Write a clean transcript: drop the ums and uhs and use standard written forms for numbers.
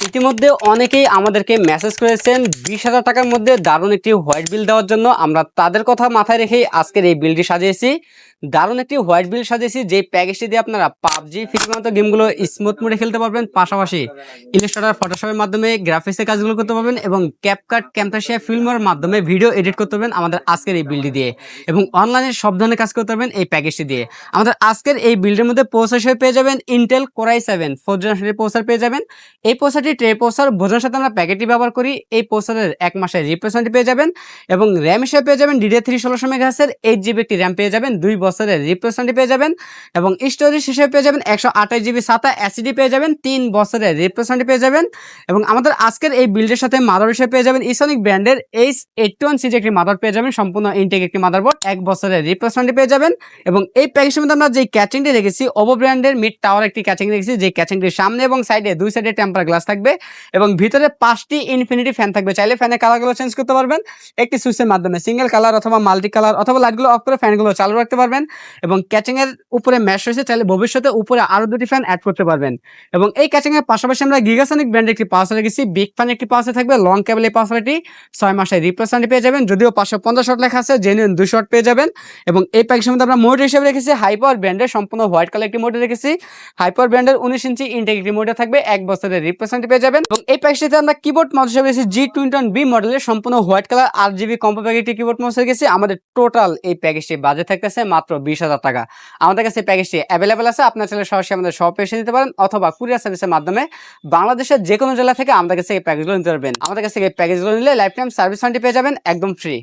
ইতিমধ্যে অনেকেই আমাদেরকে মেসেজ করেছেন 20,000 টাকার মধ্যে দারুণ একটি হোয়াইট বিল দেওয়ার জন্য। আমরা তাদের কথা মাথায় রেখেই আজকের এই বিলটি সাজিয়েছি। দারুণ একটি হোয়াইট বিল সাজিয়েছি, যে প্যাকেজটি দিয়ে আপনারা পাবজি ফ্রি ফায়ার মতো গেমগুলো স্মুথ মোডে খেলতে পারবেন, পাশাপাশি ইলাস্ট্রেটর ফটোশপের মাধ্যমে গ্রাফিক্সের কাজগুলো করতে পারবেন এবং ক্যাপকাট ক্যামটাসিয়া ফিল্মের মাধ্যমে ভিডিও এডিট করতে পারবেন আমাদের আজকের এই বিলটি দিয়ে, এবং অনলাইনে সব ধরনের কাজ করতে পারবেন এই প্যাকেজটি দিয়ে। আমাদের আজকের এই বিল্ডের মধ্যে প্রসেসর হিসেবে পেয়ে যাবেন ইন্টেল কোর i7 4th জেনারেশনের প্রসেসর পেয়ে যাবেন। এই প্রসেসরটি ট্রে প্রসেসর বোঝার সাথে আমরা প্যাকেটটি ব্যবহার করি। এই প্রসেসরের 1 মাসের রিপ্লেসমেন্ট পেয়ে যাবেন এবং র্যাম হিসেবে পেয়ে যাবেন DDR3 1600 মেগাহার্টজের 8GB একটি র্যাম পেয়ে যাবেন, 2 বছরের রিপ্লেসমেন্ট পেয়ে যাবেন এবং স্টোরেজ হিসেবে পেয়ে যাবেন 128GB SATA SSD পেয়ে যাবেন, 3 বছরের রিপ্লেসমেন্ট পেয়ে যাবেন। এবং আমাদের আজকের এই বিল্ডের সাথে মাদার হিসেবে পেয়ে যাবেন ইসনিক ব্র্যান্ডের H81C একটি মাদার পেয়ে যাবেন, সম্পূর্ণ ইনটেক একটি মাদারবোর্ড, 1 বছরের রিপ্লেসমেন্ট পেয়ে যাবেন। এবং এই প্যাকেজের মধ্যে আমরা যে ক্যাচিংটি রেখেছি ওভো ব্র্যান্ডের মিড টাওয়ার একটি ক্যাচিং রেখেছি, যে ক্যাচিংটির সামনে এবং সাইডে দুই সাইডে টেম্পার গ্লাস থাকবে এবং ভিতরে 5টি ইনফিনিটি ফ্যান থাকবে। চাইলে ফ্যানের কালারগুলো চেঞ্জ করতে পারবেন একটি সুইচের মাধ্যমে, সিঙ্গেল কালার অথবা মাল্টি কালার, অথবা লাইটগুলো অফ করে ফ্যানগুলো চালু রাখতে পারবেন। এবং ক্যাচিং এর উপরে ম্যাশ রয়েছে, চাইলে ভবিষ্যতে উপরে আরো 2টি ফ্যান অ্যাড করতে পারবেন। এবং এই ক্যাচিং এর পাশাপাশি আমরা গিগাসনিক ব্র্যান্ডের একটি পাওয়ার রেখেছি, বিগ ফ্যান একটি পাওয়ার থাকবে, লং কেবল এই পাওয়ারটি 6 মাসের রিপ্লেসমেন্ট পেয়ে যাবেন, যদিও 550 ওয়াট লেখা আছে, জেনুইন 200 ওয়াট পেয়ে যাবেন। এবং এই প্যাকেজের মধ্যে আমরা মোড হিসেবে রেখেছি হাই পাওয়ার ব্র্যান্ডের সম্পূর্ণ হোয়াইট কালার একটি মোডে রেখেছি, হাই পাওয়ার ব্র্যান্ডের 19 ইঞ্চি ইনটেক একটি মোডে থাকবে, 1 বছরের রিপ্লেসমেন্ট পেয়ে যাবেন। এবং এই প্যাকেজটিতে আমরা কিবোর্ড মাউস হিসেবে রেখেছি G21B মডেলের সম্পূর্ণ white colour 8GB compo packet একটি কিবোর্ড মাউস রেখেছি। আমাদের টোটাল এই প্যাকেজটি বাজেট থাকতেছে মাত্র 20,000 টাকা। আমাদের কাছে প্যাকেজটি অ্যাভেলেবেল আছে, আপনার চাইলে সরাসরি আমাদের শপে এসে নিতে পারেন অথবা কুরিয়ার সার্ভিসের মাধ্যমে বাংলাদেশের যে কোনো জেলা থেকে আমাদের কাছে এই প্যাকেজগুলো নিতে পারবেন। আমাদের কাছে এই প্যাকেজগুলো নিলে লাইফ টাইম সার্ভিস ওয়ারেন্টি পেয়ে যাবেন একদম ফ্রি।